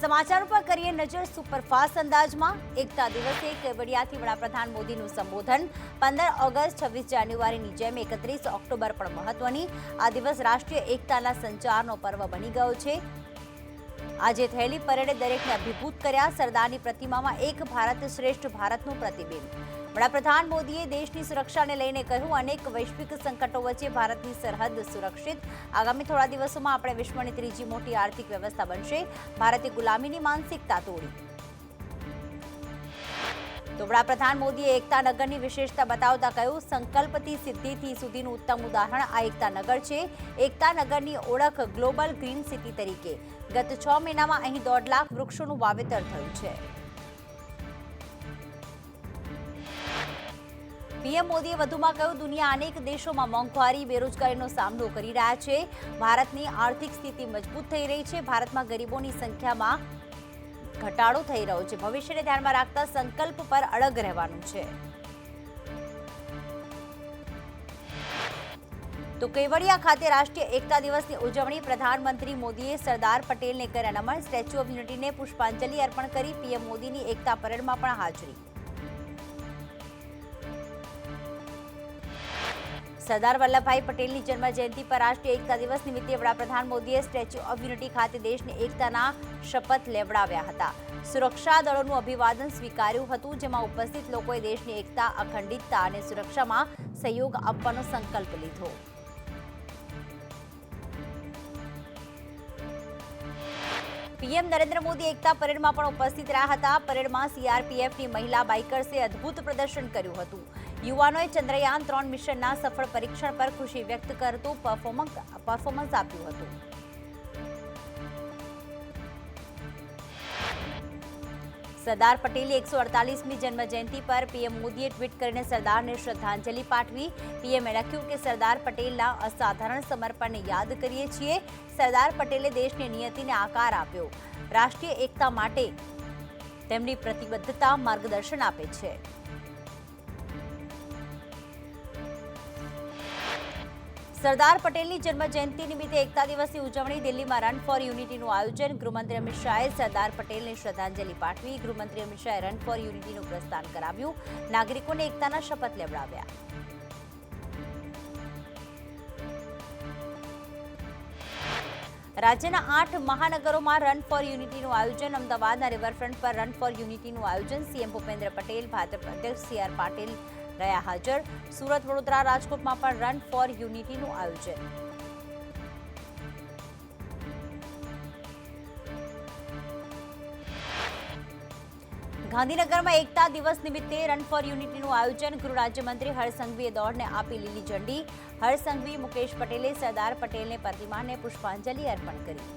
સમાચારો પર કરીએ નજર સુપરફાસ્ટ અંદાજમાં। એકતા દિવસે કેવડિયાથી વડાપ્રધાન મોદીનું સંબોધન। 15 ઓગસ્ટ 26 જાન્યુઆરીની જેમ 31 ઓક્ટોબર પણ મહત્વની। આ દિવસ રાષ્ટ્રીય એકતાના સંચારનો પર્વ બની ગયો છે। આજે થયેલી પરેડે દરેકને અભિભૂત કર્યા। સરદારની પ્રતિમામાં એક ભારત શ્રેષ્ઠ ભારતનું પ્રતિબિંબ। વડાપ્રધાન મોદીએ દેશની સુરક્ષાને લઈને કહ્યું, અનેક વૈશ્વિક સંકટો વચ્ચે ભારતની સરહદ સુરક્ષિત। આગામી થોડા દિવસોમાં આપણે વિશ્વની ત્રીજી મોટી આર્થિક વ્યવસ્થા બનશે। ભારતે ગુલામીની માનસિકતા તોડી। તો વડાપ્રધાન મોદીએ એકતા નગરની વિશેષતા બતાવતા કહ્યું, સંકલ્પથી સિદ્ધિથી સુધીનું ઉત્તમ ઉદાહરણ આ એકતા નગર છે। એકતા નગરની ઓળખ ગ્લોબલ ગ્રીન સિટી તરીકે। ગત 6 મહિનામાં અહીં 1.5 લાખ વૃક્ષોનું વાવેતર થયું છે। પીએમ મોદીએ વધુમાં કહ્યું, દુનિયા અનેક દેશોમાં મોંઘવારી, બેરોજગારીનો સામનો કરી રહ્યા છે। ભારતની આર્થિક સ્થિતિ મજબૂત થઈ રહી છે। ભારતમાં ગરીબોની સંખ્યામાં ઘટાડો થઈ રહ્યો છે। ભવિષ્યને ધ્યાનમાં રાખતા સંકલ્પ પર અડગ રહેવાનું છે। તો કેવડિયા ખાતે રાષ્ટ્રીય એકતા દિવસની ઉજવણી। પ્રધાનમંત્રી મોદીએ સરદાર પટેલને કર્યા નમન। સ્ટેચ્યુ ઓફ યુનિટીને પુષ્પાંજલિ અર્પણ કરી। પીએમ મોદીની એકતા પરેડમાં પણ હાજરી। સરદાર વલ્લભભાઈ પટેલની જન્મ જયંતિ પર રાષ્ટ્રીય એકતા દિવસ નિમિત્તે વડાપ્રધાન મોદીએ સ્ટેચ્યુ ઓફ યુનિટી ખાતે દેશની એકતાના શપથ લેવડાવ્યા હતા। સુરક્ષા દળોનું અભિવાદન સ્વીકાર્યું હતું, જેમાં ઉપસ્થિત લોકોએ દેશની એકતા, અખંડિતતા અને સુરક્ષામાં સહયોગ આપવાનો સંકલ્પ લીધો। પીએમ નરેન્દ્ર મોદી એકતા પરેડમાં પણ ઉપસ્થિત રહ્યા હતા। પરેડમાં સીઆરપીએફની મહિલા બાઇકર્સે અદ્ભુત પ્રદર્શન કર્યું હતું। યુવાનોએ ચંદ્રયાન 3 મિશનના સફળ પરીક્ષણ પર ખુશી વ્યક્ત કરતું પરફોર્મન્સ આપ્યું હતું। સરદાર પટેલની 148મી જન્મ જયંતિ પર પીએમ મોદીએ ટ્વીટ કરીને સરદારને શ્રદ્ધાંજલિ પાઠવી। પીએમએ લખ્યું કે સરદાર પટેલના અસાધારણ સમર્પણને યાદ કરીએ છીએ। સરદાર પટેલે દેશની નિયતિને આકાર આપ્યો। રાષ્ટ્રીય એકતા માટે તેમની પ્રતિબદ્ધતા માર્ગદર્શન આપે છે। સરદાર પટેલની જન્મ જયંતિ નિમિત્તે એકતા દિવસની ઉજવણી। દિલ્હીમાં રન ફોર યુનિટીનું આયોજન। ગૃહમંત્રી અમિત શાહે સરદાર પટેલને શ્રદ્ધાંજલિ પાઠવી। ગૃહમંત્રી અમિત શાહે રન ફોર યુનિટીનું પ્રસ્થાન કરાવ્યું। નાગરિકોને એકતાના શપથ લેવડાવ્યા। રાજ્યના 8 મહાનગરોમાં રન ફોર યુનિટીનું આયોજન। અમદાવાદના રિવરફ્રન્ટ પર રન ફોર યુનિટીનું આયોજન। સીએમ ભૂપેન્દ્ર પટેલ, ભાજપ અધ્યક્ષ સી આર પાટીલ રહ્યા હાજર। સુરત, વડોદરા, રાજકોટમાં પણ રન ફોર યુનિટીનું આયોજન। ગાંધીનગરમાં એકતા દિવસ નિમિત્તે રન ફોર યુનિટીનું આયોજન। ગૃહ રાજ્યમંત્રી હર્ષ સંઘવીએ દોડને આપી લીલી ઝંડી। હર્ષ સંઘવી, મુકેશ પટેલે સરદાર પટેલને પ્રતિમાને પુષ્પાંજલિ અર્પણ કરી।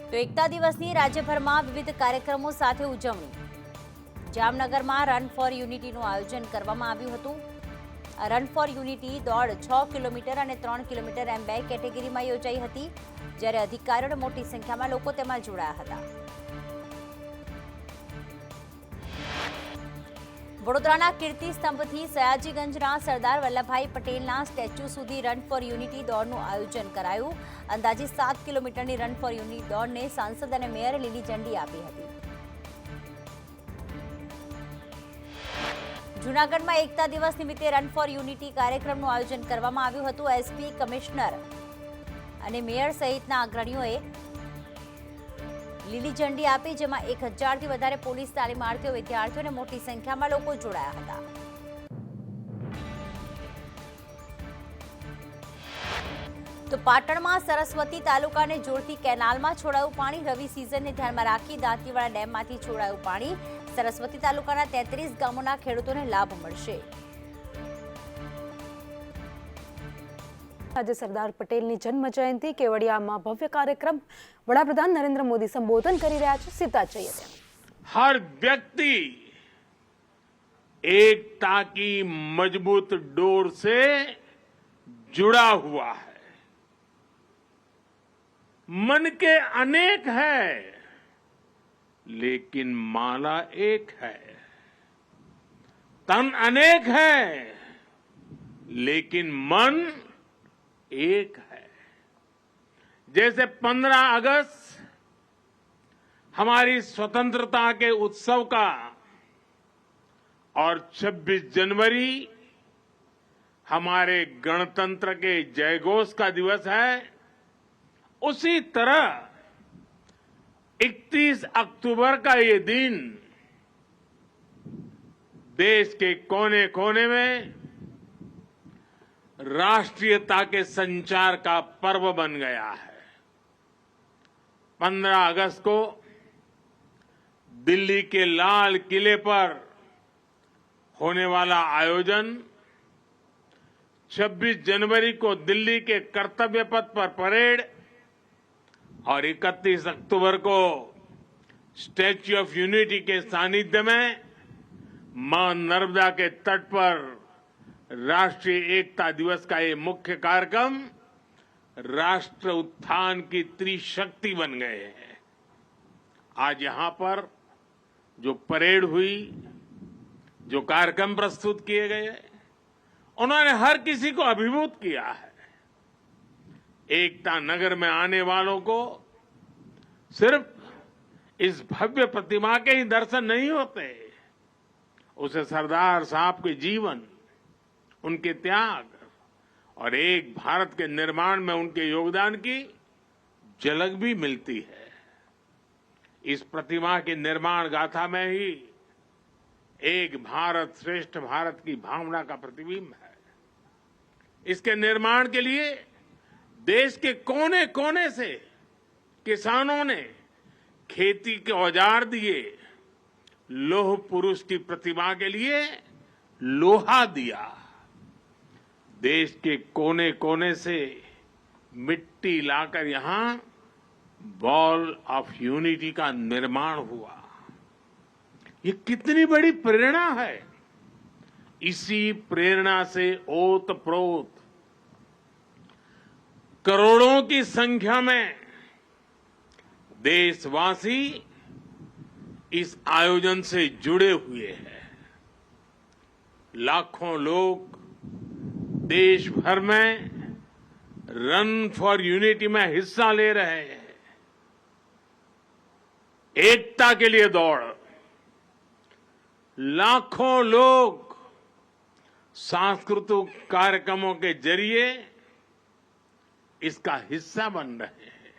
તો એકતા દિવસની રાજ્યભરમાં વિવિધ કાર્યક્રમો સાથે ઉજવણી। જામનગરમાં રન ફોર યુનિટીનું આયોજન કરવામાં આવ્યું હતું। રન ફોર યુનિટી દોડ 6 કિલોમીટર અને 3 કિલોમીટર એમ 2 કેટેગરીમાં યોજાઈ હતી, જ્યારે અધિકારીઓને મોટી સંખ્યામાં લોકો તેમાં જોડાયા હતા। વડોદરાના કીર્તિ સ્તંભથી સયાજીગંજના સરદાર વલ્લભભાઈ પટેલના સ્ટેચ્યુ સુધી રન ફોર યુનિટી દોડનું આયોજન કરાયું। અંદાજે 7 કિલોમીટરની રન ફોર યુનિટી દોડને સાંસદ અને મેયરે લીલી ઝંડી આપી હતી। જૂનાગઢમાં એકતા દિવસ નિમિત્તે રન ફોર યુનિટી કાર્યક્રમનું આયોજન કરવામાં આવ્યું હતું। એસપી, કમિશનર અને મેયર સહિતના અગ્રણીઓએ લીલી ઝંડી આપી, જેમાં 1000થી વધારે પોલીસ તાલીમાર્થીઓ, વિદ્યાર્થીઓ અને મોટી સંખ્યામાં લોકો જોડાયા હતા। તો પાટણમાં સરસ્વતી તાલુકાને જોડતી કેનાલમાં છોડાયું પાણી। રવિ સિઝનને ધ્યાનમાં રાખી દાંતીવાડા ડેમમાંથી છોડાયું પાણી। સરસ્વતી તાલુકાના 33 ગામોના ખેડૂતોને લાભ મળશે। આજે સરદાર પટેલની જન્મ જયંતિ। કેવડિયામાં ભવ્ય કાર્યક્રમ। વડાપ્રધાન નરેન્દ્ર મોદી સંબોધન કરી રહ્યા છે। સીતા चाहिए हर व्यक्ति एकता की मजबूत डोर से जुड़ा हुआ है। मन के अनेक है, लेकिन माला एक है। तन अनेक है, लेकिन मन एक है। जैसे 15 अगस्त हमारी स्वतंत्रता के उत्सव का और 26 जनवरी हमारे गणतंत्र के जयघोष का दिवस है, उसी तरह 31 अक्टूबर का ये दिन देश के कोने कोने में राष्ट्रीयता के संचार का पर्व बन गया है। 15 अगस्त को दिल्ली के लाल किले पर होने वाला आयोजन, 26 जनवरी को दिल्ली के कर्तव्य पथ पर परेड और 31 अक्टूबर को स्टैच्यू ऑफ यूनिटी के सानिध्य में मां नर्मदा के तट पर राष्ट्रीय एकता दिवस का ये मुख्य कार्यक्रम राष्ट्र उत्थान की त्रिशक्ति बन गए हैं। आज यहां पर जो परेड हुई, जो कार्यक्रम प्रस्तुत किए गए, उन्होंने हर किसी को अभिभूत किया है। एकता नगर में आने वालों को सिर्फ इस भव्य प्रतिमा के ही दर्शन नहीं होते, उसे सरदार साहब के जीवन, उनके त्याग और एक भारत के निर्माण में उनके योगदान की झलक भी मिलती है। इस प्रतिमा के निर्माण गाथा में ही एक भारत श्रेष्ठ भारत की भावना का प्रतिबिंब है। इसके निर्माण के लिए देश के कोने कोने से किसानों ने खेती के औजार दिए, लौह पुरुष की प्रतिमा के लिए लोहा दिया। देश के कोने कोने से मिट्टी लाकर यहां वॉल ऑफ यूनिटी का निर्माण हुआ। ये कितनी बड़ी प्रेरणा है। इसी प्रेरणा से ओतप्रोत करोड़ों की संख्या में देशवासी इस आयोजन से जुड़े हुए हैं। लाखों लोग देश भर में रन फॉर यूनिटी में हिस्सा ले रहे हैं। एकता के लिए दौड़, लाखों लोग सांस्कृतिक कार्यक्रमों के जरिए इसका हिस्सा बन रहे हैं।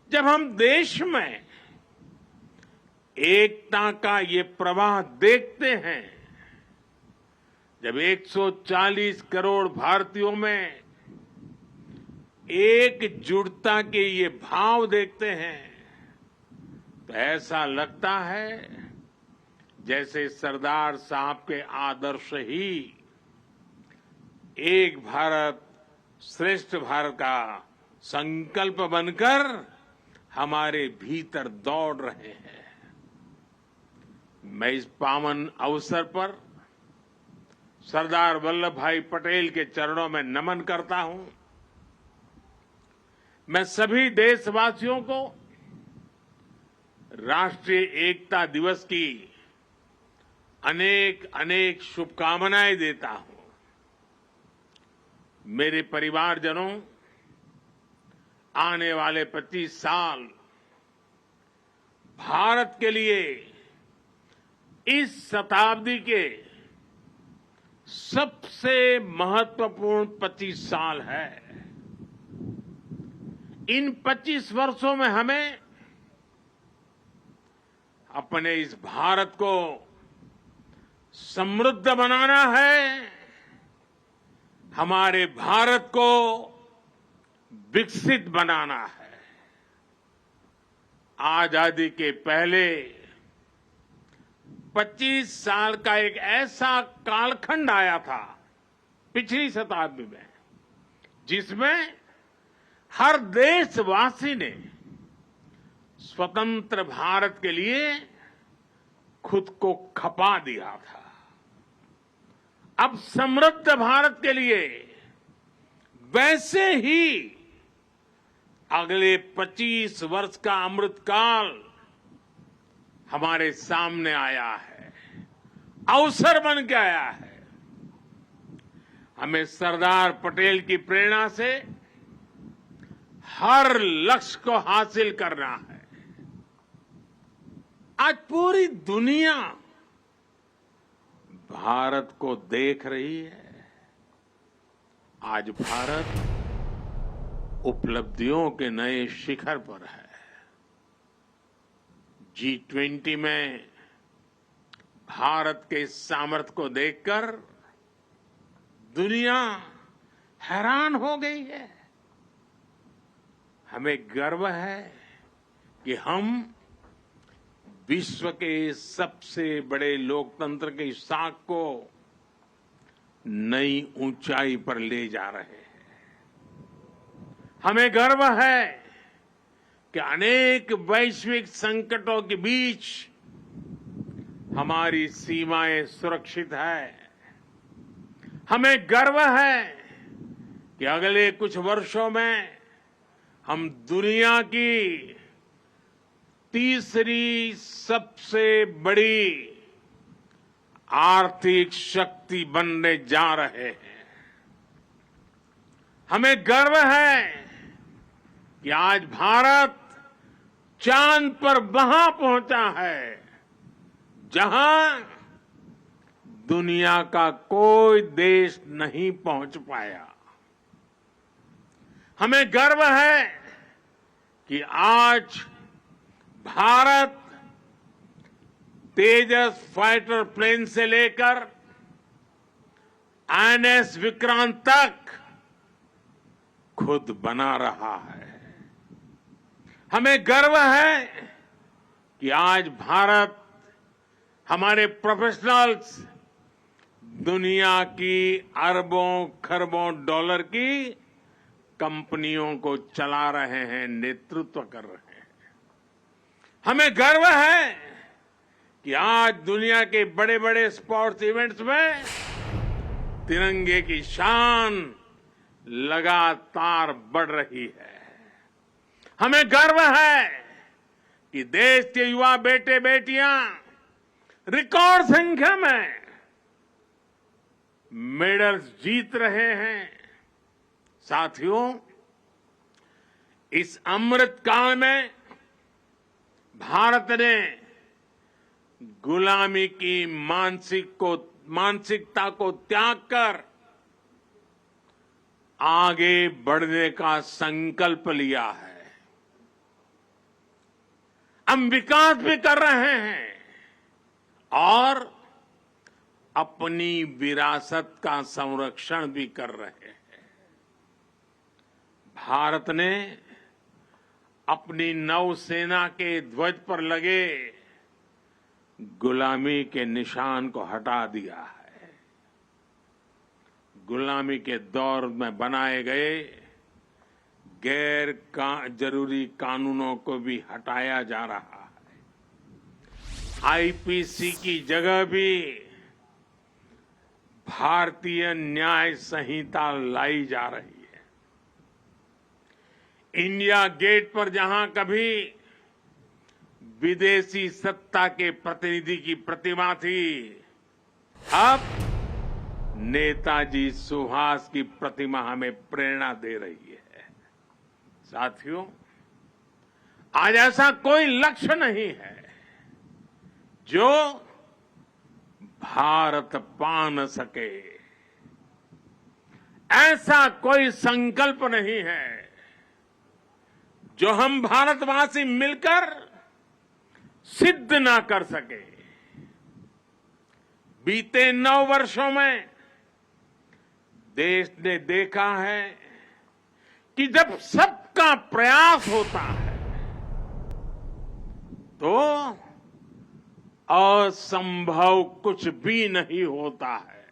जब हम देश में एकता का ये प्रवाह देखते हैं, जब 140 करोड़ भारतीयों में एकजुटता के ये भाव देखते हैं, तो ऐसा लगता है जैसे सरदार साहब के आदर्श ही एक भारत श्रेष्ठ भारत का संकल्प बनकर हमारे भीतर दौड़ रहे हैं। मैं इस पावन अवसर पर सरदार वल्लभ भाई पटेल के चरणों में नमन करता हूं। मैं सभी देशवासियों को राष्ट्रीय एकता दिवस की अनेक अनेक शुभकामनाएं देता हूं। मेरे परिवारजनों, आने वाले 25 साल भारत के लिए इस शताब्दी के सबसे महत्वपूर्ण 25 साल है। इन 25 वर्षों में हमें अपने इस भारत को समृद्ध बनाना है, हमारे भारत को विकसित बनाना है। आजादी के पहले 25 साल का एक ऐसा कालखंड आया था पिछली शताब्दी में, जिसमें हर देशवासी ने स्वतंत्र भारत के लिए खुद को खपा दिया था। अब समृद्ध भारत के लिए वैसे ही अगले 25 वर्ष का अमृतकाल हमारे सामने आया है, अवसर बन के आया है। हमें सरदार पटेल की प्रेरणा से हर लक्ष्य को हासिल करना है। आज पूरी दुनिया भारत को देख रही है। आज भारत उपलब्धियों के नए शिखर पर है। G20 में भारत के सामर्थ्य को देखकर दुनिया हैरान हो गई है। हमें गर्व है कि हम विश्व के सबसे बड़े लोकतंत्र की साख को नई ऊंचाई पर ले जा रहे हैं। हमें गर्व है कि अनेक वैश्विक संकटों के बीच हमारी सीमाएं सुरक्षित है। हमें गर्व है कि अगले कुछ वर्षों में हम दुनिया की तीसरी सबसे बड़ी आर्थिक शक्ति बनने जा रहे हैं। हमें गर्व है कि आज भारत चांद पर वहां पहुंचा है जहां दुनिया का कोई देश नहीं पहुंच पाया। हमें गर्व है कि आज भारत तेजस फाइटर प्लेन से लेकर INS विक्रांत तक खुद बना रहा है। हमें गर्व है कि आज भारत हमारे प्रोफेशनल्स दुनिया की अरबों खरबों डॉलर की कंपनियों को चला रहे हैं, नेतृत्व कर रहे हैं। हमें गर्व है कि आज दुनिया के बड़े बड़े स्पोर्ट्स इवेंट्स में तिरंगे की शान लगातार बढ़ रही है। हमें गर्व है कि देश के युवा बेटे बेटियां रिकॉर्ड संख्या में मेडल्स जीत रहे हैं। साथियों, इस अमृत काल में भारत ने गुलामी की मानसिकता को त्याग कर आगे बढ़ने का संकल्प लिया है। हम विकास भी कर रहे हैं और अपनी विरासत का संरक्षण भी कर रहे हैं। भारत ने अपनी नौसेना के ध्वज पर लगे गुलामी के निशान को हटा दिया है। गुलामी के दौर में बनाए गए जरूरी कानूनों को भी हटाया जा रहा है। IPC की जगह भी भारतीय न्याय संहिता लाई जा रही है। इंडिया गेट पर जहां कभी विदेशी सत्ता के प्रतिनिधि की प्रतिमा थी, अब नेताजी सुभाष की प्रतिमा हमें प्रेरणा दे रही है। साथियों, आज ऐसा कोई लक्ष्य नहीं है जो भारत पा न सके। ऐसा कोई संकल्प नहीं है जो हम भारतवासी मिलकर सिद्ध ना कर सके। बीते 9 वर्षों में देश ने देखा है कि जब सबका प्रयास होता है तो असंभव कुछ भी नहीं होता है।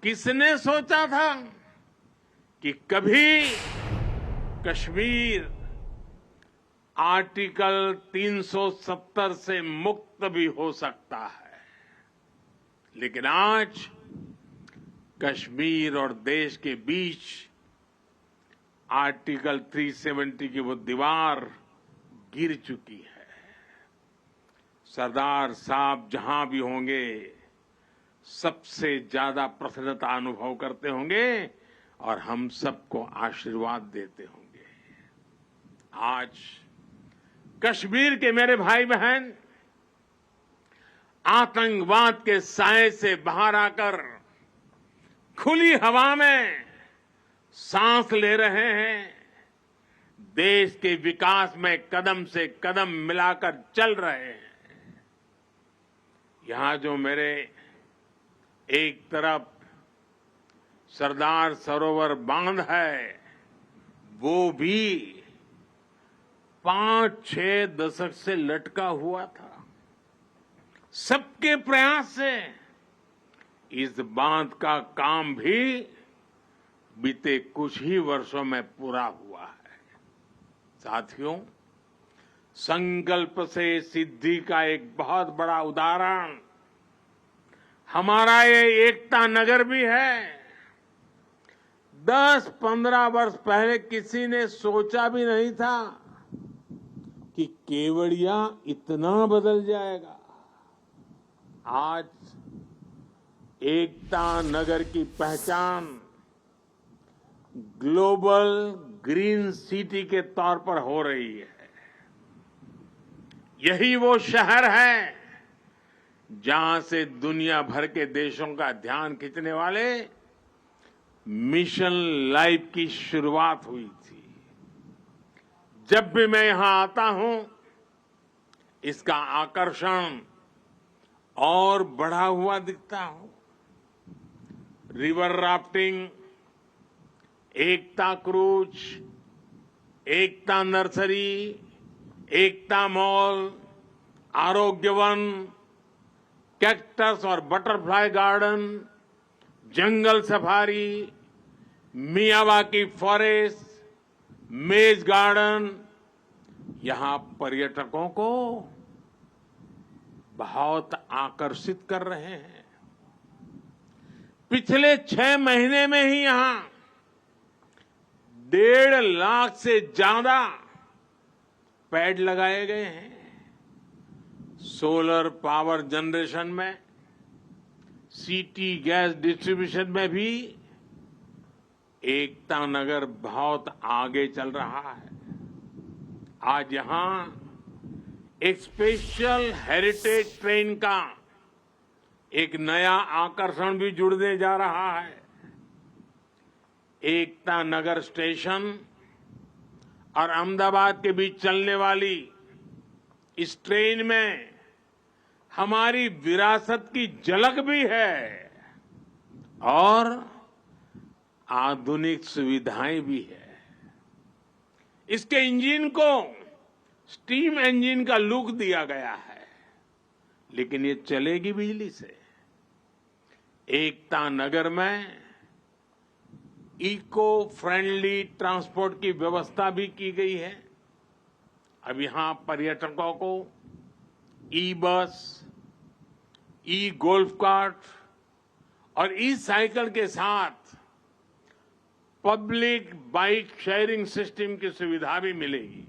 किसने सोचा था कि कभी कश्मीर आर्टिकल 370 से मुक्त भी हो सकता है, लेकिन आज कश्मीर और देश के बीच आर्टिकल 370 की वो दीवार गिर चुकी है। सरदार साहब जहां भी होंगे सबसे ज्यादा प्रसन्नता अनुभव करते होंगे और हम सबको आशीर्वाद देते होंगे। आज कश्मीर के मेरे भाई बहन आतंकवाद के साए से बाहर आकर खुली हवा में सांस ले रहे हैं, देश के विकास में कदम से कदम मिलाकर चल रहे हैं। यहां जो मेरे एक तरफ सरदार सरोवर बांध है, वो भी 5-6 दशक से लटका हुआ था। सबके प्रयास से इस बांध का काम भी बीते कुछ ही वर्षों में पूरा हुआ है। साथियों, संकल्प से सिद्धि का एक बहुत बड़ा उदाहरण हमारा ये एकता नगर भी है। 10-15 वर्ष पहले किसी ने सोचा भी नहीं था कि केवड़िया इतना बदल जाएगा। आज एकता नगर की पहचान ग्लोबल ग्रीन सिटी के तौर पर हो रही है। यही वो शहर है जहां से दुनिया भर के देशों का ध्यान खींचने वाले मिशन लाइफ की शुरुआत हुई थी। जब भी मैं यहां आता हूं, इसका आकर्षण और बढ़ा हुआ दिखता हूं। रिवर राफ्टिंग, एकता क्रूज, एकता नर्सरी, एकता मॉल, आरोग्य वन, कैक्टस और बटरफ्लाई गार्डन, जंगल सफारी, मियावाकी फॉरेस्ट, मेज गार्डन, यहां पर्यटकों को बहुत आकर्षित कर रहे हैं। पिछले 6 महीने में ही यहां 1.5 लाख से ज्यादा पेड़ लगाए गए हैं। सोलर पावर जनरेशन में, सिटी गैस डिस्ट्रीब्यूशन में भी एकता नगर बहुत आगे चल रहा है। आज यहां एक स्पेशल हेरिटेज ट्रेन का एक नया आकर्षण भी जुड़ने जा रहा है। एकता नगर स्टेशन और अहमदाबाद के बीच चलने वाली इस ट्रेन में हमारी विरासत की झलक भी है और आधुनिक सुविधाएं भी है। इसके इंजन को स्टीम इंजन का लुक दिया गया है, लेकिन ये चलेगी बिजली से। एकता नगर में इको फ्रेंडली ट्रांसपोर्ट की व्यवस्था भी की गई है। अब यहां पर्यटकों को ई बस, ई गोल्फ कार्ट और ई साइकिल के साथ पब्लिक बाइक शेयरिंग सिस्टम की सुविधा भी मिलेगी।